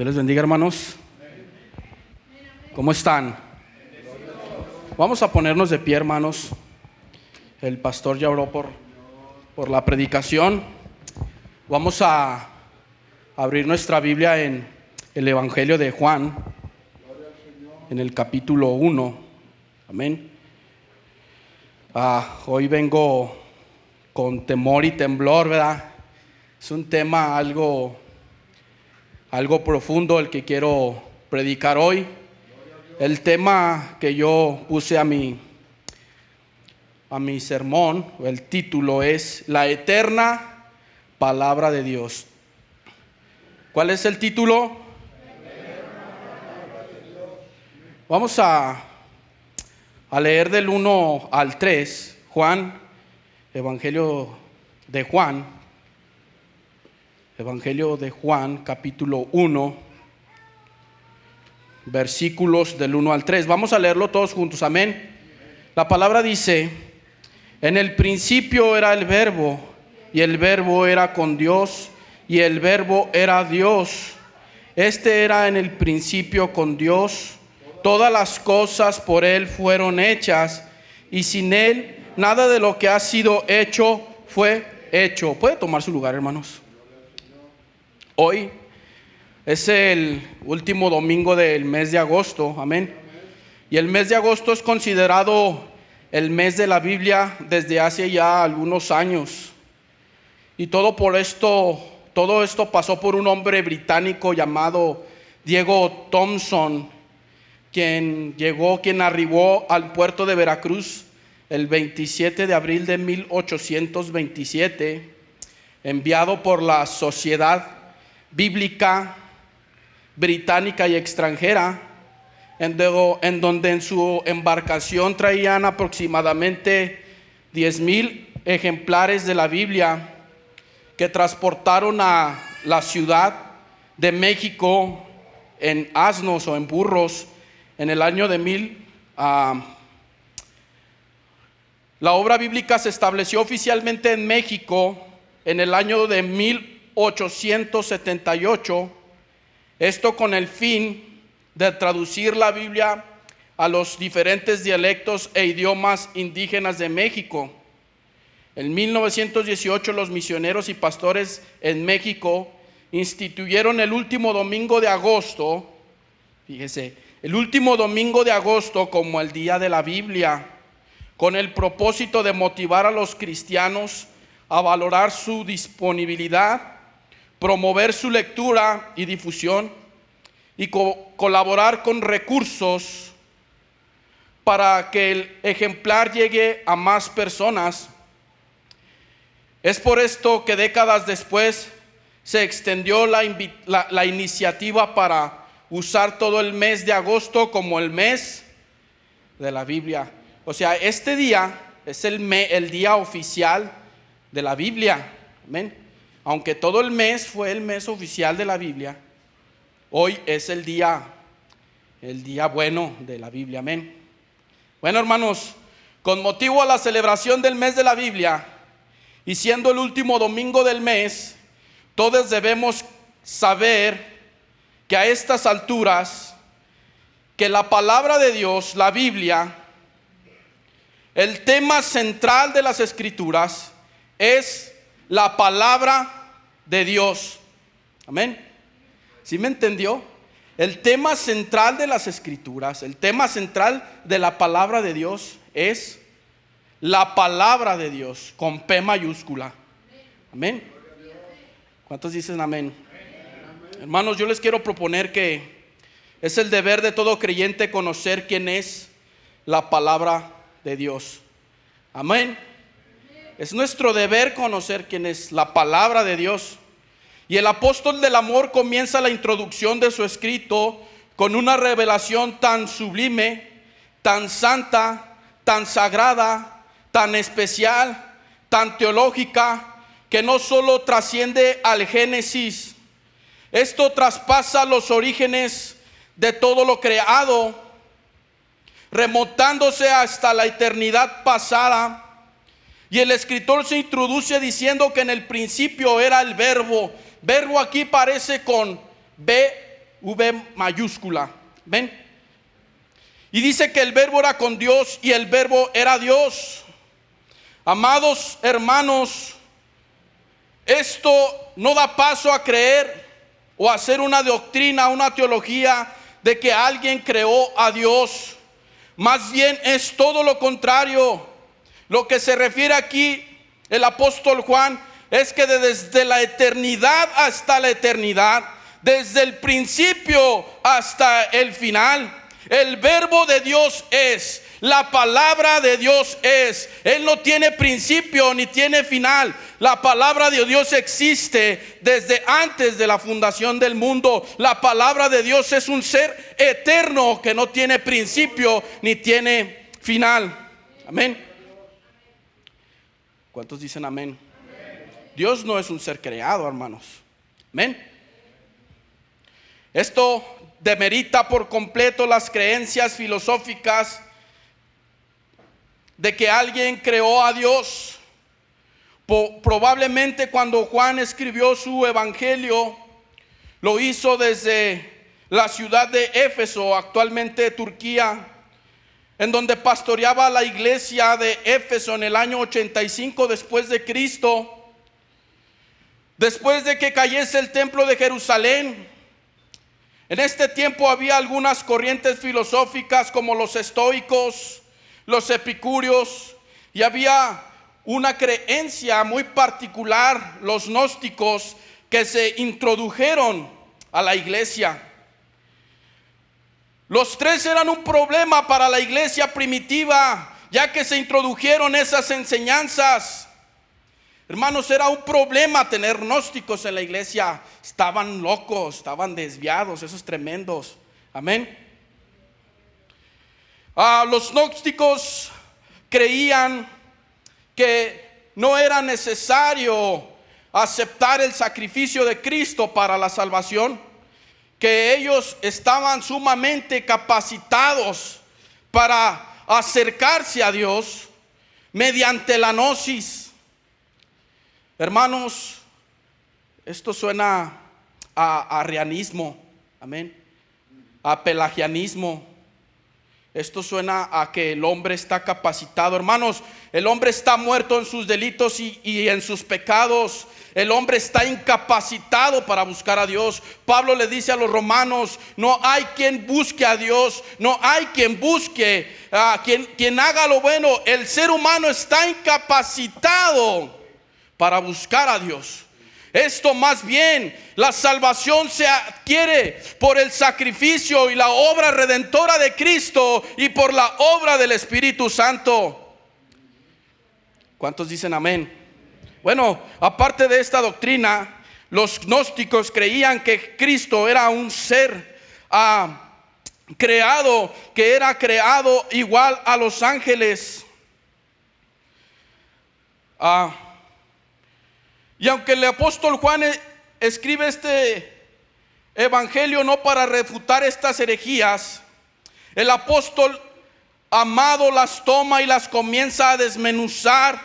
Dios les bendiga, hermanos. ¿Cómo están? Vamos a ponernos de pie, hermanos. El pastor ya oró por la predicación. Vamos a abrir nuestra Biblia en el Evangelio de Juan, en el capítulo 1. Amén. Hoy vengo con temor y temblor, ¿verdad? Es un tema algo profundo el que quiero predicar hoy. El tema que yo puse a mi sermón, el título es La eterna palabra de Dios. ¿Cuál es el título? Vamos a leer del 1 al 3, Evangelio de Juan, capítulo 1, versículos del 1 al 3. Vamos a leerlo todos juntos, amén. La palabra dice: en el principio era el Verbo, y el Verbo era con Dios, y el Verbo era Dios. Este era en el principio con Dios. Todas las cosas por Él fueron hechas, y sin Él nada de lo que ha sido hecho fue hecho. ¿Puede tomar su lugar, hermanos? Hoy es el último domingo del mes de agosto, amén. Y el mes de agosto es considerado el mes de la Biblia desde hace ya algunos años. Y todo esto pasó por un hombre británico llamado Diego Thompson, quien arribó al puerto de Veracruz el 27 de abril de 1827, enviado por la Sociedad Bíblica británica y extranjera, en donde en su embarcación traían aproximadamente 10,000 ejemplares de la Biblia, que transportaron a la Ciudad de México en asnos o en burros en el año de la obra bíblica se estableció oficialmente en México en el año de 1878, esto con el fin de traducir la Biblia a los diferentes dialectos e idiomas indígenas de México. En 1918 los misioneros y pastores en México instituyeron el último domingo de agosto, fíjese, el último domingo de agosto como el día de la Biblia, con el propósito de motivar a los cristianos a valorar su disponibilidad, promover su lectura y difusión, y colaborar con recursos para que el ejemplar llegue a más personas. Es por esto que décadas después se extendió la iniciativa para usar todo el mes de agosto como el mes de la Biblia. O sea, este día es el día oficial de la Biblia, amén. Aunque todo el mes fue el mes oficial de la Biblia, hoy es el día bueno de la Biblia, amén. Bueno, hermanos, con motivo a la celebración del mes de la Biblia y siendo el último domingo del mes, todos debemos saber que a estas alturas, que la palabra de Dios, la Biblia, el tema central de las Escrituras es la palabra de Dios. Amén. ¿Sí me entendió? El tema central de las Escrituras, el tema central de la palabra de Dios es la palabra de Dios con P mayúscula. Amén. ¿Cuántos dicen amén? Hermanos, yo les quiero proponer que es el deber de todo creyente conocer quién es la palabra de Dios. Amén. Es nuestro deber conocer quién es la palabra de Dios. Y el apóstol del amor comienza la introducción de su escrito con una revelación tan sublime, tan santa, tan sagrada, tan especial, tan teológica, que no solo trasciende al Génesis. Esto traspasa los orígenes de todo lo creado, remontándose hasta la eternidad pasada. Y el escritor se introduce diciendo que en el principio era el Verbo. Verbo aquí parece con B V mayúscula. ¿Ven? Y dice que el verbo era con Dios y el verbo era Dios. Amados hermanos, esto no da paso a creer o a hacer una doctrina, una teología de que alguien creó a Dios. Más bien es todo lo contrario. Lo que se refiere aquí el apóstol Juan es que desde la eternidad hasta la eternidad, desde el principio hasta el final, el verbo de Dios es, la palabra de Dios es. Él no tiene principio ni tiene final. La palabra de Dios existe desde antes de la fundación del mundo. La palabra de Dios es un ser eterno que no tiene principio ni tiene final. Amén. ¿Cuántos dicen amén? Dios no es un ser creado, hermanos. Amén. Esto demerita por completo las creencias filosóficas de que alguien creó a Dios. Probablemente cuando Juan escribió su evangelio, lo hizo desde la ciudad de Éfeso, actualmente Turquía, en donde pastoreaba la iglesia de Éfeso en el año 85 después de Cristo. Después de que cayese el templo de Jerusalén, en este tiempo había algunas corrientes filosóficas como los estoicos, los epicúreos, y había una creencia muy particular, los gnósticos, que se introdujeron a la iglesia. Los tres eran un problema para la iglesia primitiva, ya que se introdujeron esas enseñanzas. Hermanos, era un problema tener gnósticos en la iglesia. Estaban locos, estaban desviados, esos tremendos. Amén. Los gnósticos creían que no era necesario aceptar el sacrificio de Cristo para la salvación, que ellos estaban sumamente capacitados para acercarse a Dios mediante la gnosis. Hermanos, esto suena a arrianismo, amén, a pelagianismo. Esto suena a que el hombre está capacitado. Hermanos, el hombre está muerto en sus delitos y en sus pecados. El hombre está incapacitado para buscar a Dios. Pablo le dice a los romanos: no hay quien busque a Dios, no hay quien busque, quien haga lo bueno. El ser humano está incapacitado para buscar a Dios. Esto más bien, la salvación se adquiere por el sacrificio y la obra redentora de Cristo y por la obra del Espíritu Santo. ¿Cuántos dicen amén? Bueno, aparte de esta doctrina, los gnósticos creían que Cristo era un ser creado, que era creado igual a los ángeles. Y aunque el apóstol Juan escribe este evangelio no para refutar estas herejías, el apóstol amado las toma y las comienza a desmenuzar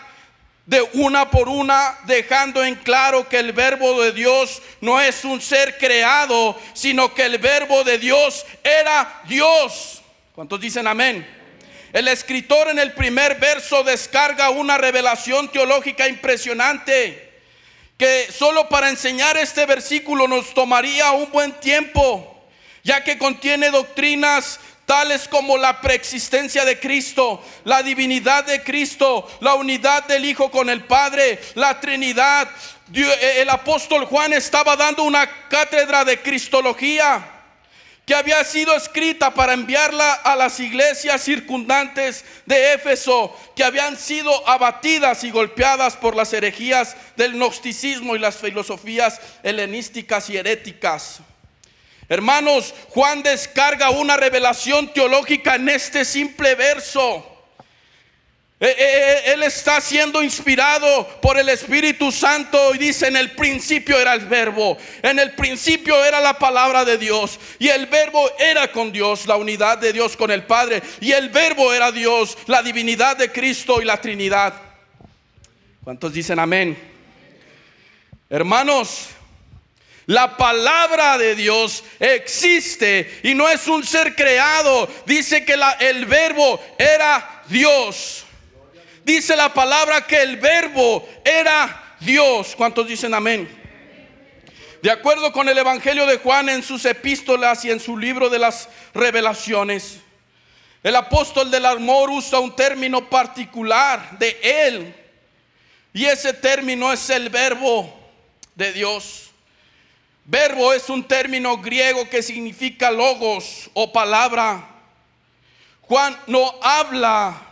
de una por una, dejando en claro que el verbo de Dios no es un ser creado, sino que el verbo de Dios era Dios. ¿Cuántos dicen amén? El escritor en el primer verso descarga una revelación teológica impresionante, que solo para enseñar este versículo nos tomaría un buen tiempo, ya que contiene doctrinas tales como la preexistencia de Cristo, la divinidad de Cristo, la unidad del Hijo con el Padre, la Trinidad. El apóstol Juan estaba dando una cátedra de cristología que había sido escrita para enviarla a las iglesias circundantes de Éfeso, que habían sido abatidas y golpeadas por las herejías del gnosticismo y las filosofías helenísticas y heréticas. Hermanos, Juan descarga una revelación teológica en este simple verso. Él está siendo inspirado por el Espíritu Santo y dice: en el principio era el verbo, en el principio era la palabra de Dios, y el verbo era con Dios, la unidad de Dios con el Padre, y el verbo era Dios, la divinidad de Cristo y la Trinidad. ¿Cuántos dicen amén? Hermanos, La palabra de Dios existe y no es un ser creado. Dice que el verbo era Dios. Dice la palabra que el verbo era Dios. ¿Cuántos dicen amén? De acuerdo con el Evangelio de Juan, en sus epístolas y en su libro de las revelaciones, el apóstol del amor usa un término particular de él, y ese término es el verbo de Dios. Verbo es un término griego que significa logos o palabra. Juan no habla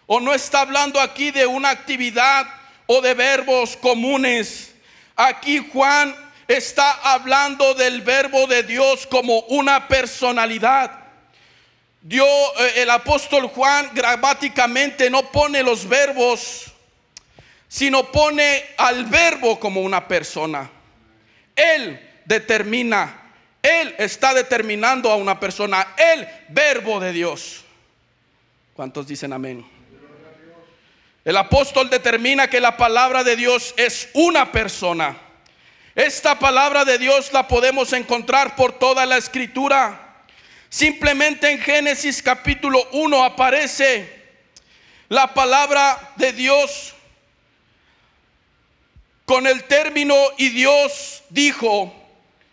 o no está hablando aquí de una actividad o de verbos comunes. Aquí Juan está hablando del verbo de Dios como una personalidad. El apóstol Juan gramáticamente no pone los verbos, sino pone al verbo como una persona. Él determina, Él está determinando a una persona, el verbo de Dios. ¿Cuántos dicen amén? El apóstol determina que la palabra de Dios es una persona. Esta palabra de Dios la podemos encontrar por toda la escritura. Simplemente en Génesis capítulo 1 aparece la palabra de Dios con el término y Dios dijo.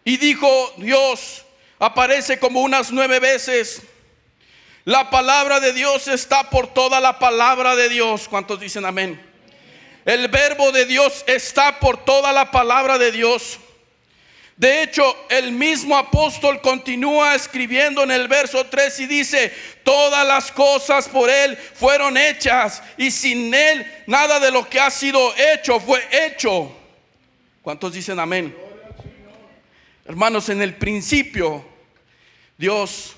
Y dijo Dios, aparece como unas 9 veces. La palabra de Dios está por toda la palabra de Dios. ¿Cuántos dicen amén? El verbo de Dios está por toda la palabra de Dios. De hecho, el mismo apóstol continúa escribiendo en el verso 3 y dice: todas las cosas por Él fueron hechas, y sin Él nada de lo que ha sido hecho fue hecho. ¿Cuántos dicen amén? Hermanos, en el principio Dios,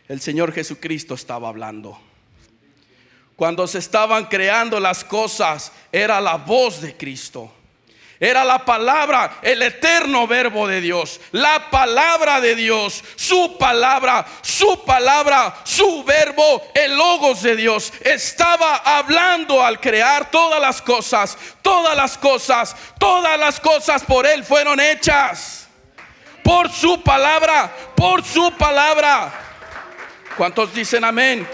el Señor Jesucristo, estaba hablando. Cuando se estaban creando las cosas, era la voz de Cristo. Era la palabra, el eterno verbo de Dios, la palabra de Dios, su palabra, su verbo, el logos de Dios. Estaba hablando al crear todas las cosas por Él fueron hechas. Por su palabra, por su palabra. ¿Cuántos dicen amén?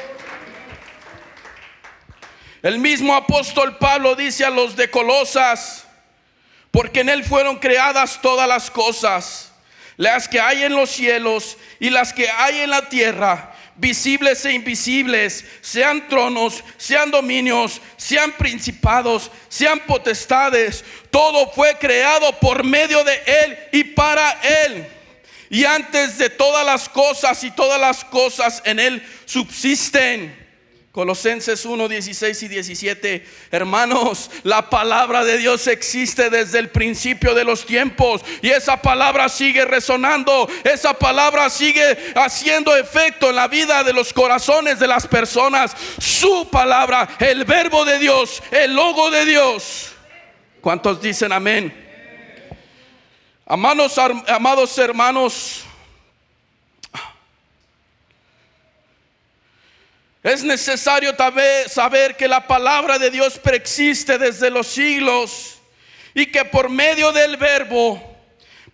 El mismo apóstol Pablo dice a los de Colosas: porque en Él fueron creadas todas las cosas, las que hay en los cielos y las que hay en la tierra, visibles e invisibles, sean tronos, sean dominios, sean principados, sean potestades. Todo fue creado por medio de Él y para Él. Y antes de todas las cosas, y todas las cosas en Él subsisten. Colosenses 1, 16 y 17. Hermanos, la palabra de Dios existe desde el principio de los tiempos, y esa palabra sigue resonando. Esa palabra sigue haciendo efecto en la vida de los corazones de las personas. Su palabra, el verbo de Dios, el logo de Dios. ¿Cuántos dicen amén? Amados hermanos, es necesario saber que la palabra de Dios preexiste desde los siglos, y que por medio del verbo,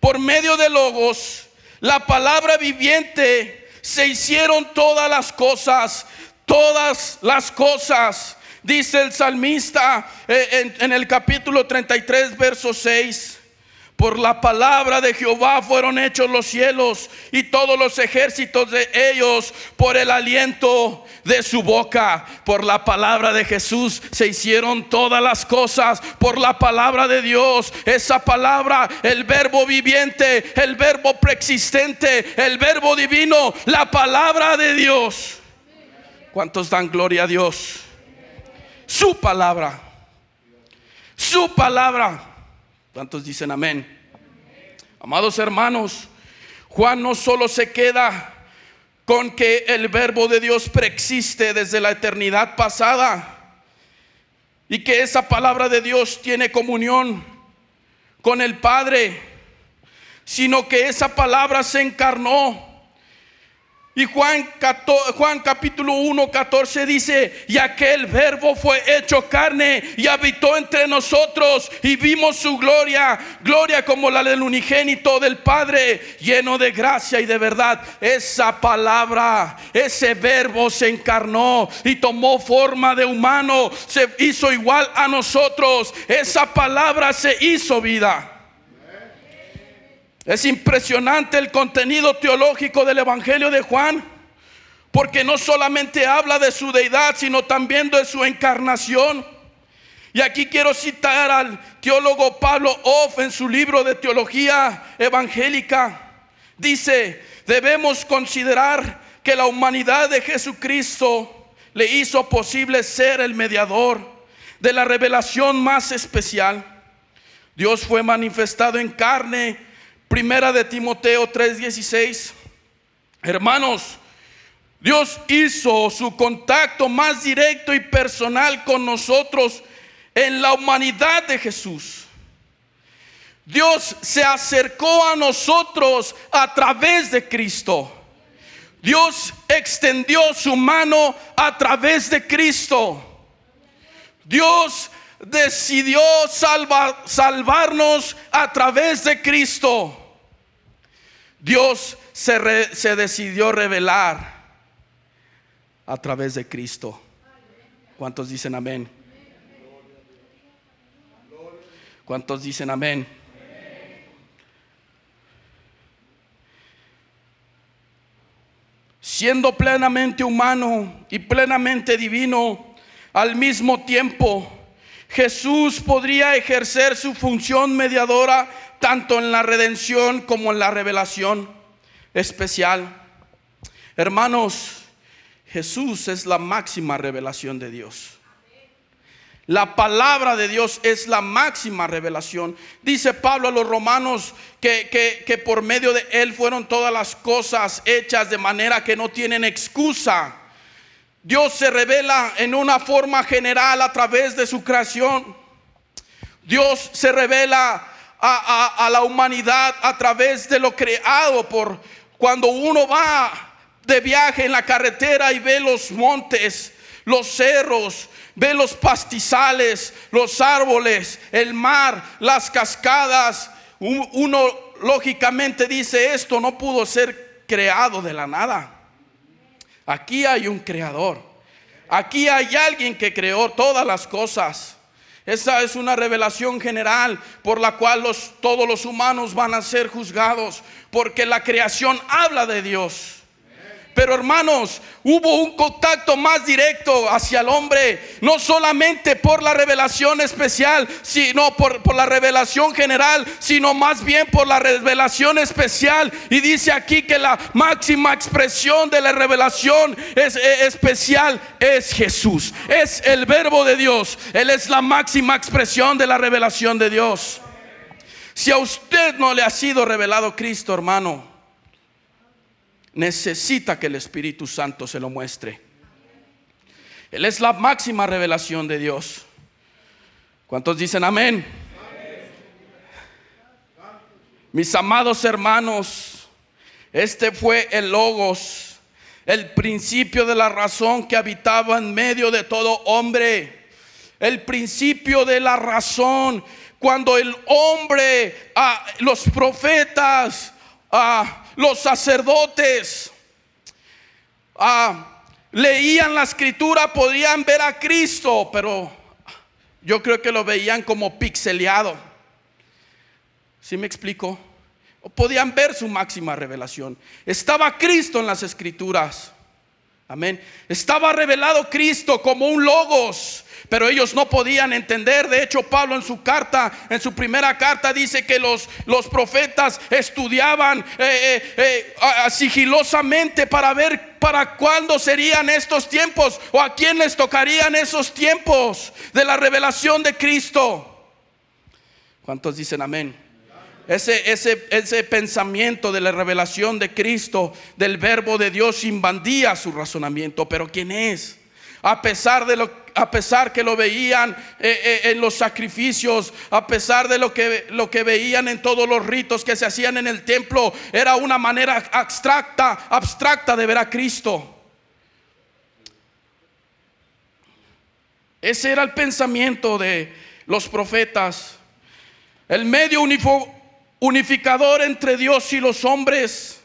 por medio de logos, la palabra viviente, se hicieron todas las cosas. Todas las cosas. Dice el salmista en el capítulo 33, verso 6: por la palabra de Jehová fueron hechos los cielos, y todos los ejércitos de ellos por el aliento de su boca. Por la palabra de Jesús se hicieron todas las cosas. Por la palabra de Dios, esa palabra, el verbo viviente, el verbo preexistente, el verbo divino, la palabra de Dios. ¿Cuántos dan gloria a Dios? Su palabra, su palabra. ¿Cuántos dicen amén? Amados hermanos, Juan no solo se queda con que el verbo de Dios preexiste desde la eternidad pasada, y que esa palabra de Dios tiene comunión con el Padre, sino que esa palabra se encarnó Y Juan capítulo 1, 14 dice: y aquel verbo fue hecho carne y habitó entre nosotros, y vimos su gloria, gloria como la del unigénito del Padre, lleno de gracia y de verdad. Esa palabra, ese verbo se encarnó y tomó forma de humano, se hizo igual a nosotros. Esa palabra se hizo vida. Es impresionante el contenido teológico del Evangelio de Juan, porque no solamente habla de su deidad, sino también de su encarnación. Y aquí quiero citar al teólogo Pablo Off en su libro de teología evangélica. Dice: debemos considerar que la humanidad de Jesucristo le hizo posible ser el mediador de la revelación más especial. Dios fue manifestado en carne. Primera de Timoteo 3:16. Hermanos, Dios hizo su contacto más directo y personal con nosotros en la humanidad de Jesús. Dios se acercó a nosotros a través de Cristo. Dios extendió su mano a través de Cristo. Dios decidió salvarnos a través de Cristo. Dios se decidió revelar a través de Cristo. ¿Cuántos dicen amén? ¿Cuántos dicen amén? Siendo plenamente humano y plenamente divino al mismo tiempo, Jesús podría ejercer su función mediadora tanto en la redención como en la revelación especial. Hermanos, Jesús es la máxima revelación de Dios. La palabra de Dios es la máxima revelación. Dice Pablo a los romanos que por medio de Él fueron todas las cosas hechas, de manera que no tienen excusa. Dios se revela en una forma general a través de su creación. Dios se revela a la humanidad a través de lo creado. Por cuando uno va de viaje en la carretera y ve los montes, los cerros, ve los pastizales, los árboles, el mar, las cascadas, uno lógicamente dice: esto no pudo ser creado de la nada. Aquí hay un creador. Aquí hay alguien que creó todas las cosas. Esa es una revelación general por la cual todos los humanos van a ser juzgados, porque la creación habla de Dios. Pero hermanos, hubo un contacto más directo hacia el hombre, no solamente por la revelación especial, sino por la revelación general, sino más bien por la revelación especial. Y dice aquí que la máxima expresión de la revelación especial es Jesús, es el verbo de Dios. Él es la máxima expresión de la revelación de Dios. Si a usted no le ha sido revelado Cristo, hermano, necesita que el Espíritu Santo se lo muestre. Él es la máxima revelación de Dios. ¿Cuántos dicen amén? Mis amados hermanos, este fue el Logos, el principio de la razón que habitaba en medio de todo hombre. El principio de la razón. Cuando el hombre, los profetas, los sacerdotes leían la escritura, podían ver a Cristo, pero yo creo que lo veían como pixeleado. ¿Sí me explico? Podían ver su máxima revelación. Estaba Cristo en las escrituras. Amén. Estaba revelado Cristo como un logos, pero ellos no podían entender. De hecho, Pablo en su primera carta dice que los profetas estudiaban sigilosamente para ver para cuándo serían estos tiempos, o a quién les tocarían esos tiempos de la revelación de Cristo. ¿Cuántos dicen amén? Ese pensamiento de la revelación de Cristo, del verbo de Dios, invadía su razonamiento. Pero ¿quién es? A pesar a pesar que lo veían en los sacrificios, a pesar de lo que veían en todos los ritos que se hacían en el templo, era una manera abstracta de ver a Cristo. Ese era el pensamiento de los profetas. El medio unificador entre Dios y los hombres,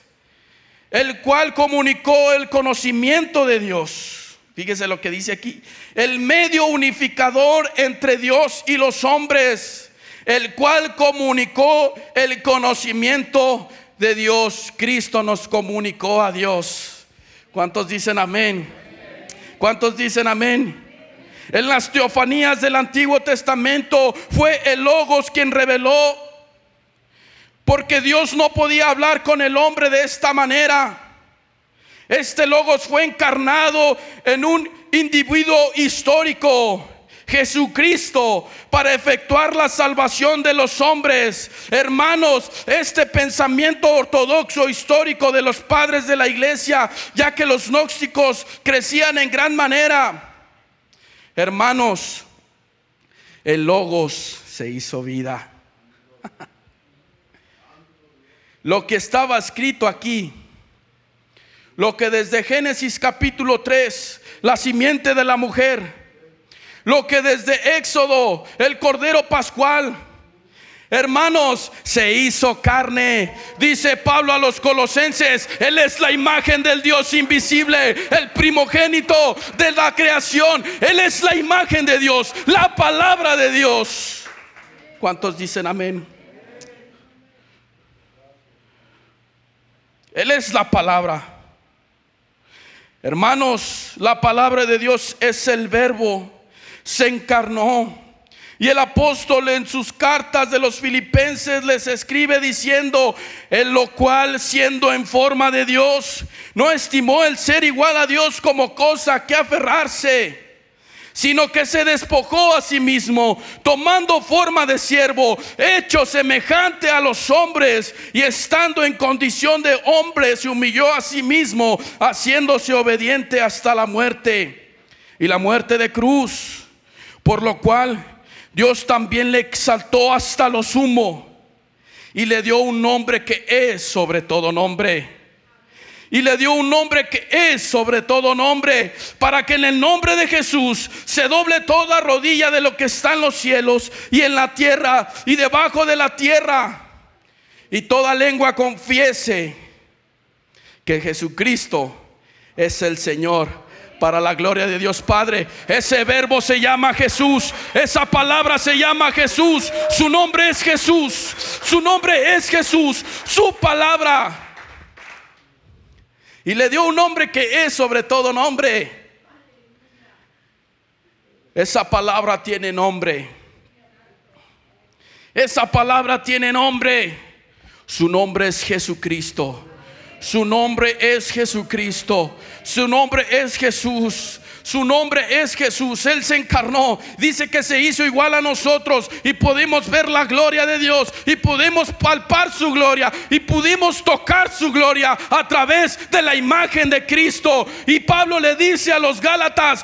el cual comunicó el conocimiento de Dios. Fíjese lo que dice aquí: el medio unificador entre Dios y los hombres, el cual comunicó el conocimiento de Dios. Cristo nos comunicó a Dios. ¿Cuántos dicen amén? ¿Cuántos dicen amén? En las teofanías del Antiguo Testamento fue el Logos quien reveló, porque Dios no podía hablar con el hombre de esta manera. Este Logos fue encarnado en un individuo histórico, Jesucristo, para efectuar la salvación de los hombres. Hermanos, este pensamiento ortodoxo histórico de los padres de la iglesia, ya que los gnósticos crecían en gran manera, hermanos, el Logos se hizo vida. Lo que estaba escrito aquí, lo que desde Génesis capítulo 3, la simiente de la mujer, lo que desde Éxodo, el Cordero Pascual, hermanos, se hizo carne. Dice Pablo a los Colosenses: Él es la imagen del Dios invisible, el primogénito de la creación. Él es la imagen de Dios, la palabra de Dios. ¿Cuántos dicen amén? Él es la palabra. Hermanos, la palabra de Dios es el Verbo. Se encarnó. Y el apóstol en sus cartas de los Filipenses les escribe diciendo: en lo cual, siendo en forma de Dios, no estimó el ser igual a Dios como cosa que aferrarse, sino que se despojó a sí mismo, tomando forma de siervo, hecho semejante a los hombres, y estando en condición de hombre, se humilló a sí mismo, haciéndose obediente hasta la muerte, y la muerte de cruz. Por lo cual Dios también le exaltó hasta lo sumo y le dio un nombre que es sobre todo nombre. Y le dio un nombre que es sobre todo nombre, para que en el nombre de Jesús se doble toda rodilla de lo que está en los cielos y en la tierra y debajo de la tierra, y toda lengua confiese que Jesucristo es el Señor, para la gloria de Dios Padre. Ese verbo se llama Jesús. Esa palabra se llama Jesús. Su nombre es Jesús. Su nombre es Jesús. Su palabra. Y le dio un nombre que es sobre todo nombre. Esa palabra tiene nombre. Esa palabra tiene nombre. Su nombre es Jesucristo. Su nombre es Jesucristo. Su nombre es Jesús. Su nombre es Jesús. Él se encarnó. Dice que se hizo igual a nosotros, y pudimos ver la gloria de Dios, y pudimos palpar su gloria, y pudimos tocar su gloria a través de la imagen de Cristo. Y Pablo le dice a los Gálatas: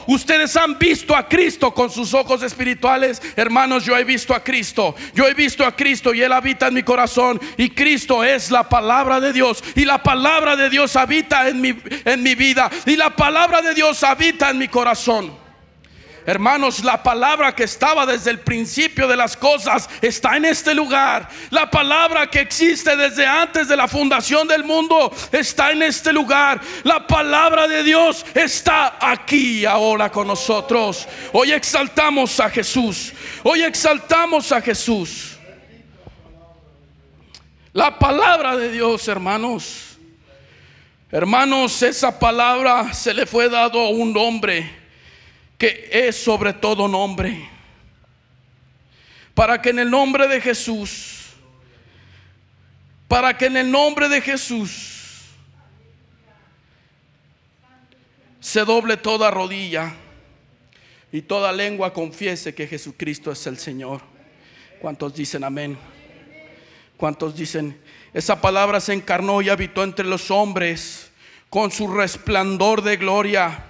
ustedes han visto a Cristo con sus ojos espirituales. Hermanos, yo he visto a Cristo. Yo he visto a Cristo, y Él habita en mi corazón. Y Cristo es la palabra de Dios, y la palabra de Dios habita en mi vida, y la palabra de Dios habita en mi corazón. Hermanos, la palabra que estaba desde el principio de las cosas está en este lugar. La palabra que existe desde antes de la fundación del mundo está en este lugar. La palabra de Dios está aquí ahora con nosotros. Hoy exaltamos a Jesús. Hoy exaltamos a Jesús. La palabra de Dios, hermanos. Hermanos, esa palabra se le fue dado a un nombre que es sobre todo nombre, para que en el nombre de Jesús, se doble toda rodilla y toda lengua confiese que Jesucristo es el Señor. ¿Cuántos dicen amén? ¿Cuántos dicen? Esa palabra se encarnó y habitó entre los hombres con su resplandor de gloria,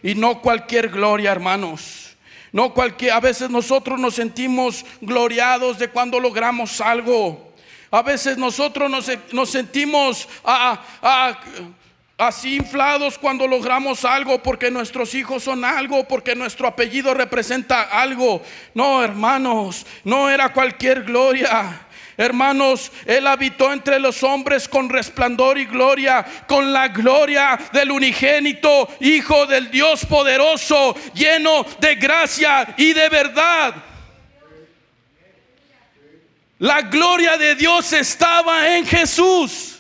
Y no cualquier gloria, hermanos. No cualquier, a veces nosotros nos sentimos gloriados de cuando logramos algo. A veces nosotros nos sentimos así inflados cuando logramos algo, porque nuestros hijos son algo, porque nuestro apellido representa algo. No, hermanos, no era cualquier gloria. Hermanos, Él habitó entre los hombres con resplandor y gloria, con la gloria del unigénito Hijo del Dios poderoso, lleno de gracia y de verdad. La gloria de Dios estaba en Jesús.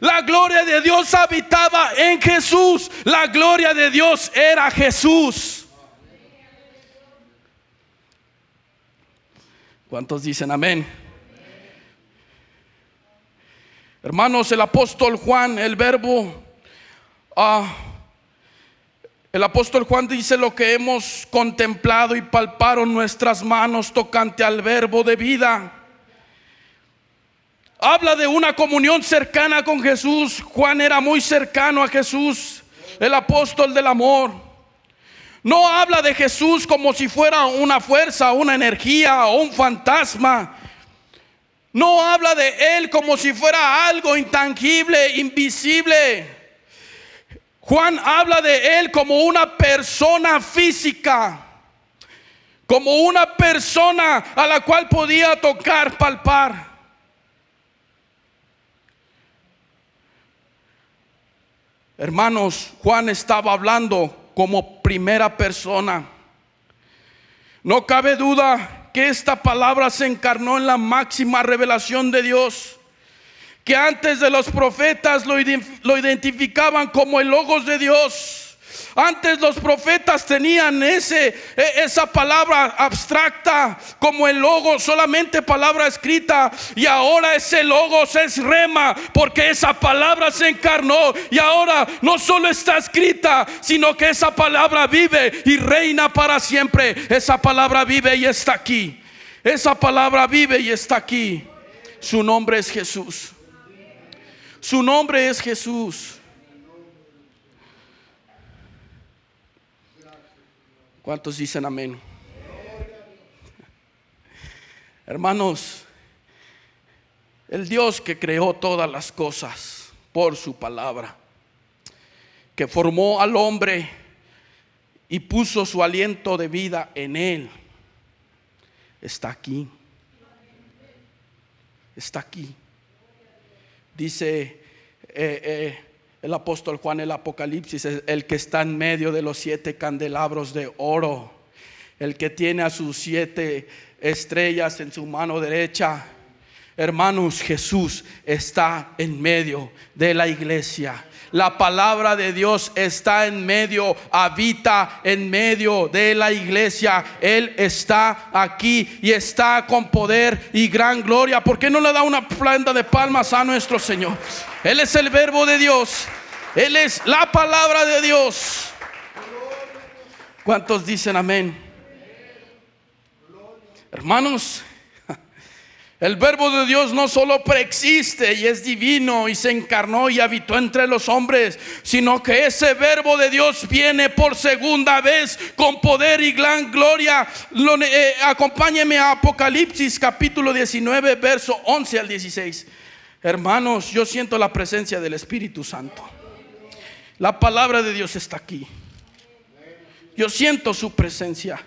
La gloria de Dios habitaba en Jesús. La gloria de Dios era Jesús. ¿Cuántos dicen amén? Hermanos, el apóstol Juan, el apóstol Juan dice: lo que hemos contemplado y palparon nuestras manos tocante al verbo de vida. Habla de una comunión cercana con Jesús. Juan era muy cercano a Jesús, el apóstol del amor. No habla de Jesús como si fuera una fuerza, una energía o un fantasma. No habla de Él como si fuera algo intangible, invisible. Juan habla de Él como una persona física, como una persona a la cual podía tocar, palpar. Hermanos, Juan estaba hablando como primera persona. No cabe duda que esta palabra se encarnó en la máxima revelación de Dios, que antes de los profetas lo identificaban como el Logos de Dios. Antes los profetas tenían esa palabra abstracta como el Logos, solamente palabra escrita, y ahora ese Logos es rema, porque esa palabra se encarnó y ahora no solo está escrita, sino que esa palabra vive y reina para siempre. Esa palabra vive y está aquí. Esa palabra vive y está aquí. Su nombre es Jesús. Su nombre es Jesús. ¿Cuántos dicen amén? Hermanos, el Dios que creó todas las cosas por su palabra, que formó al hombre y puso su aliento de vida en él, está aquí. Está aquí. Dice el apóstol Juan, el Apocalipsis, el que está en medio de los 7 candelabros de oro, el que tiene a sus 7 estrellas en su mano derecha. Hermanos, Jesús está en medio de la iglesia. La palabra de Dios está en medio, habita en medio de la iglesia. Él está aquí y está con poder y gran gloria. ¿Por qué no le da una ofrenda de palmas a nuestro Señor? Él es el verbo de Dios. Él es la palabra de Dios. ¿Cuántos dicen amén? Hermanos, el verbo de Dios no solo preexiste y es divino y se encarnó y habitó entre los hombres, sino que ese verbo de Dios viene por segunda vez con poder y gran gloria. Acompáñenme a Apocalipsis capítulo 19, verso 11 al 16. Hermanos, yo siento la presencia del Espíritu Santo. La palabra de Dios está aquí. Yo siento su presencia.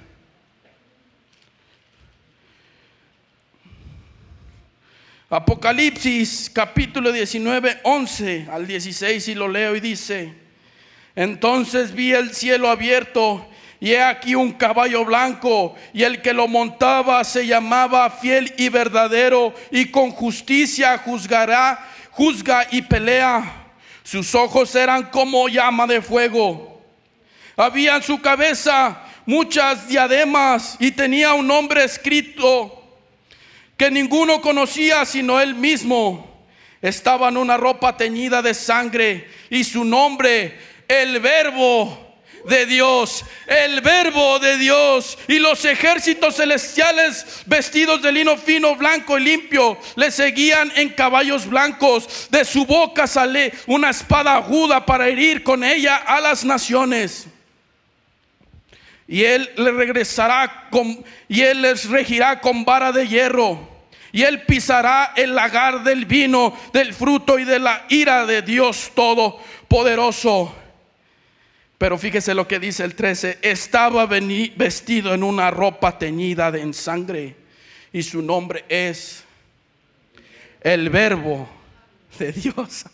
Apocalipsis capítulo 19, 11 al 16, y lo leo y dice: entonces vi el cielo abierto, y he aquí un caballo blanco, y el que lo montaba se llamaba Fiel y Verdadero, y con justicia juzga y pelea. Sus ojos eran como llama de fuego. Había en su cabeza muchas diademas, y tenía un nombre escrito que ninguno conocía sino él mismo. Estaba en una ropa teñida de sangre, y su nombre, el Verbo de Dios. El Verbo de Dios. Y los ejércitos celestiales, vestidos de lino fino, blanco y limpio, le seguían en caballos blancos. De su boca sale una espada aguda para herir con ella a las naciones. y él y él les regirá con vara de hierro, y él pisará el lagar del vino, del fruto y de la ira de Dios Todopoderoso. Pero fíjese lo que dice el 13: estaba vestido en una ropa teñida en sangre, y su nombre es el Verbo de Dios.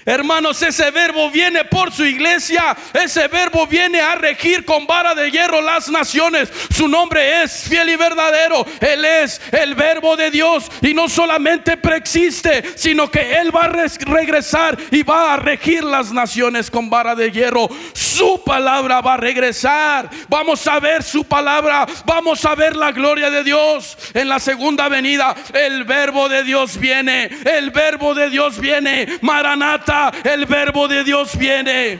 Hermanos, ese verbo viene por su iglesia. Ese verbo viene a regir con vara de hierro las naciones. Su nombre es fiel y verdadero. Él es el Verbo de Dios, y no solamente preexiste, sino que Él va a regresar y va a regir las naciones con vara de hierro. Su palabra va a regresar. Vamos a ver su palabra. Vamos a ver la gloria de Dios en la segunda venida. El Verbo de Dios viene. El Verbo de Dios viene. Maranata. El Verbo de Dios viene.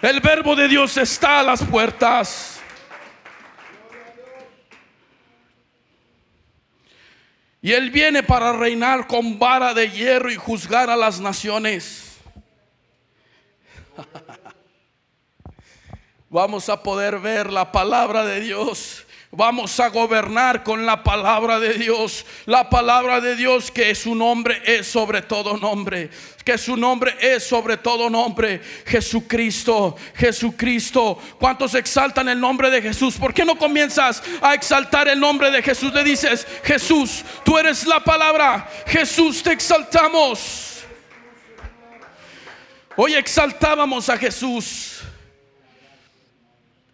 El Verbo de Dios está a las puertas. Y Él viene para reinar con vara de hierro y juzgar a las naciones. Vamos a poder ver la palabra de Dios. Vamos a gobernar con la palabra de Dios. La palabra de Dios, que su nombre es sobre todo nombre. Que su nombre es sobre todo nombre. Jesucristo, Jesucristo. ¿Cuántos exaltan el nombre de Jesús? ¿Por qué no comienzas a exaltar el nombre de Jesús? Le dices: Jesús, tú eres la palabra. Jesús, te exaltamos. Hoy exaltábamos a Jesús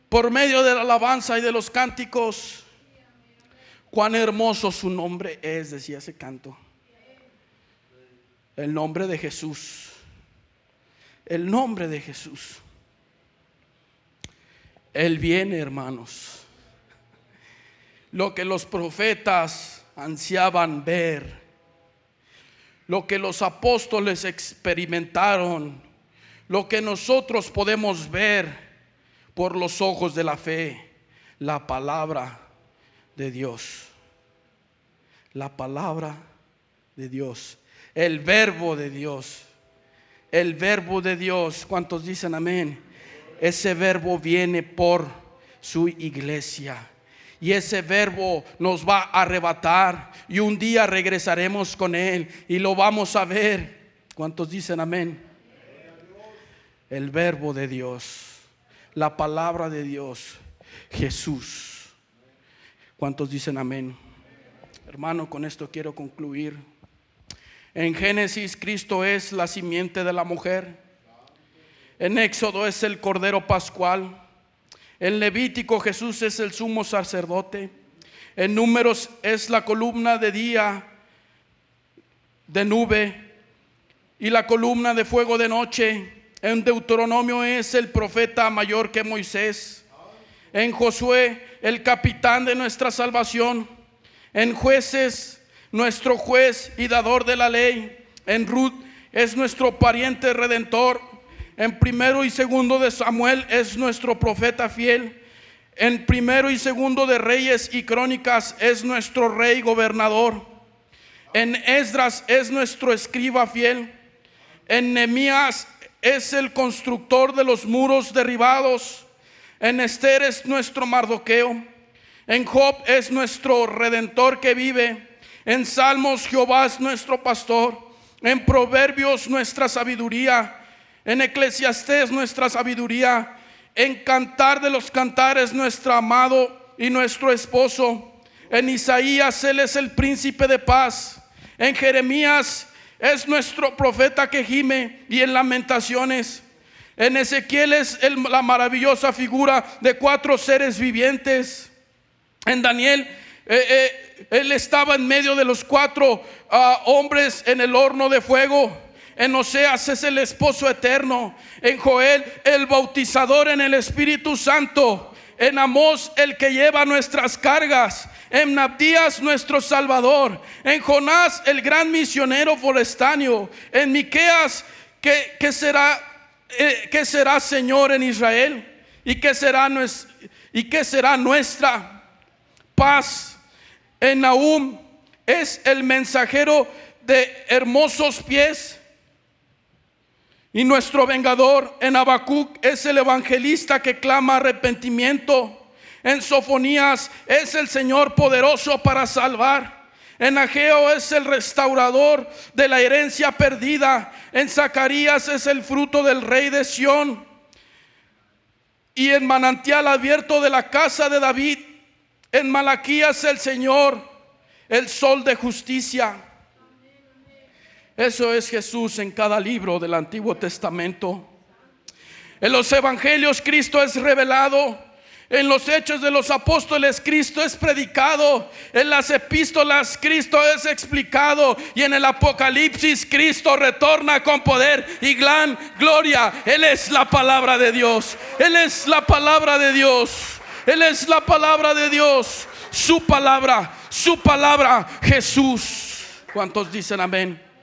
por medio de la alabanza y de los cánticos. Cuán hermoso su nombre es, decía ese canto. El nombre de Jesús. El nombre de Jesús. Él viene, hermanos. Lo que los profetas ansiaban ver, lo que los apóstoles experimentaron, lo que nosotros podemos ver por los ojos de la fe: la palabra de Dios. La palabra de Dios. El Verbo de Dios. El Verbo de Dios. ¿Cuántos dicen amén? Ese Verbo viene por su iglesia, y ese Verbo nos va a arrebatar, y un día regresaremos con Él y lo vamos a ver. ¿Cuántos dicen amén? El Verbo de Dios. La palabra de Dios, Jesús. ¿Cuántos dicen amén? Hermano, con esto quiero concluir. En Génesis, Cristo es la simiente de la mujer. En Éxodo es el Cordero Pascual. En Levítico, Jesús es el sumo sacerdote. En Números es la columna de día de nube y la columna de fuego de noche. En Deuteronomio es el profeta mayor que Moisés. En Josué, el capitán de nuestra salvación. En Jueces, nuestro juez y dador de la ley. En Ruth es nuestro pariente redentor. En Primero y Segundo de Samuel es nuestro profeta fiel. En Primero y Segundo de Reyes y Crónicas es nuestro rey gobernador. En Esdras es nuestro escriba fiel. En Nehemías es el constructor de los muros derribados. En Esther es nuestro Mardoqueo. En Job es nuestro redentor que vive. En Salmos, Jehová es nuestro pastor. En Proverbios, nuestra sabiduría. En Eclesiastés, nuestra sabiduría. En Cantar de los Cantares, nuestro amado y nuestro esposo. En Isaías, Él es el príncipe de paz. En Jeremías es nuestro profeta que gime, y en Lamentaciones. En Ezequiel es la maravillosa figura de 4 seres vivientes. En Daniel, él estaba en medio de los 4 hombres en el horno de fuego. En Oseas es el esposo eterno. En Joel, el bautizador en el Espíritu Santo. En Amós, el que lleva nuestras cargas. En Abdías, nuestro Salvador. En Jonás, el gran misionero forestáneo. En Miqueas, que será Señor en Israel, y que será nuestra paz. En Nahum es el mensajero de hermosos pies. Y nuestro vengador en Habacuc es el evangelista que clama arrepentimiento. En Sofonías es el Señor poderoso para salvar. En Ageo es el restaurador de la herencia perdida. En Zacarías es el fruto del rey de Sión. Y en manantial abierto de la casa de David. En Malaquías el Señor, el sol de justicia. Eso es Jesús en cada libro del Antiguo Testamento. En los evangelios Cristo es revelado. En los hechos de los apóstoles Cristo es predicado. En las epístolas Cristo es explicado. Y en el Apocalipsis Cristo retorna con poder y gran gloria. Él es la palabra de Dios. Él es la palabra de Dios. Él es la palabra de Dios. Su palabra, Jesús. ¿Cuántos dicen amén?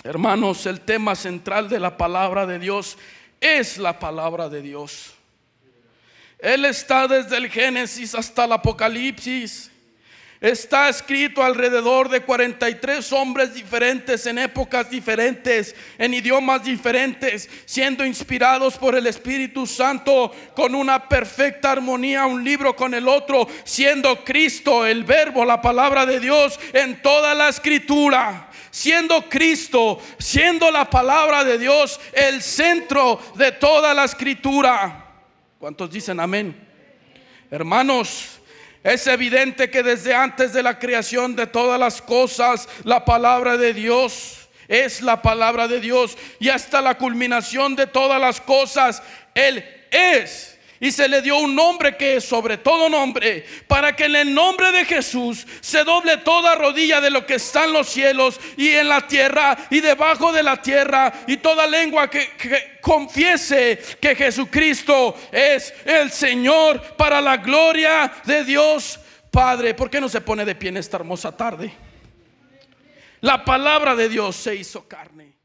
Hermanos, el tema central de la palabra de Dios es la palabra de Dios. Él está desde el Génesis hasta el Apocalipsis. Está escrito alrededor de 43 hombres diferentes, en épocas diferentes, en idiomas diferentes, siendo inspirados por el Espíritu Santo, con una perfecta armonía, un libro con el otro, siendo Cristo, el Verbo, la palabra de Dios en toda la Escritura. Siendo Cristo, siendo la palabra de Dios el centro de toda la Escritura. ¿Cuántos dicen amén? Hermanos, es evidente que desde antes de la creación de todas las cosas, la palabra de Dios es la palabra de Dios. Y hasta la culminación de todas las cosas, Él es. Y se le dio un nombre que es sobre todo nombre, para que en el nombre de Jesús se doble toda rodilla de lo que está en los cielos y en la tierra y debajo de la tierra, y toda lengua que confiese que Jesucristo es el Señor, para la gloria de Dios Padre. ¿Por qué no se pone de pie en esta hermosa tarde? La palabra de Dios se hizo carne.